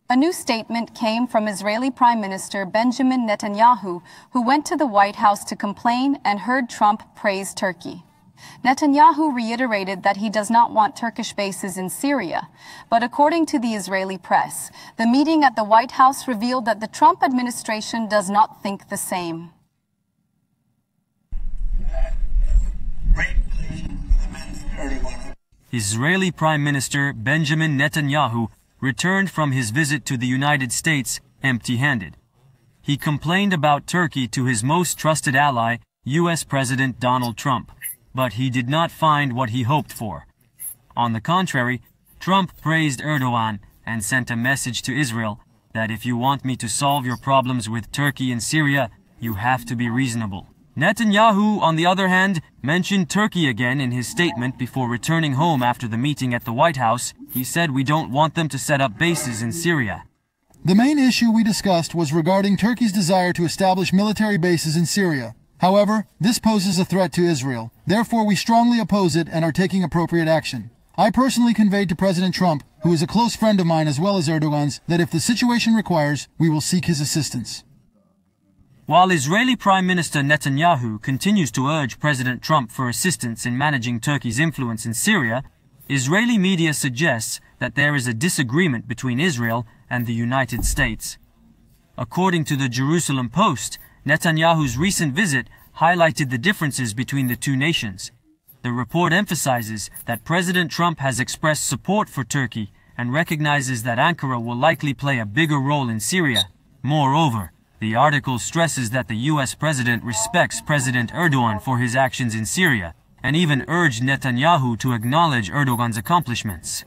A new statement came from Israeli Prime Minister Benjamin Netanyahu, who went to the White House to complain and heard Trump praise Turkey. Netanyahu reiterated that he does not want Turkish bases in Syria, but according to the Israeli press, the meeting at the White House revealed that the Trump administration does not think the same. Israeli Prime Minister Benjamin Netanyahu returned from his visit to the United States empty-handed. He complained about Turkey to his most trusted ally, U.S. President Donald Trump, but he did not find what he hoped for. On the contrary, Trump praised Erdogan and sent a message to Israel that if you want me to solve your problems with Turkey and Syria, you have to be reasonable. Netanyahu, on the other hand, mentioned Turkey again in his statement before returning home after the meeting at the White House. He said, "We don't want them to set up bases in Syria." The main issue we discussed was regarding Turkey's desire to establish military bases in Syria. However, this poses a threat to Israel. Therefore, we strongly oppose it and are taking appropriate action. I personally conveyed to President Trump, who is a close friend of mine as well as Erdogan's, that if the situation requires, we will seek his assistance. While Israeli Prime Minister Netanyahu continues to urge President Trump for assistance in managing Turkey's influence in Syria, Israeli media suggests that there is a disagreement between Israel and the United States. According to the Jerusalem Post, Netanyahu's recent visit highlighted the differences between the two nations. The report emphasizes that President Trump has expressed support for Turkey and recognizes that Ankara will likely play a bigger role in Syria. Moreover, the article stresses that the U.S. president respects President Erdogan for his actions in Syria, and even urged Netanyahu to acknowledge Erdogan's accomplishments.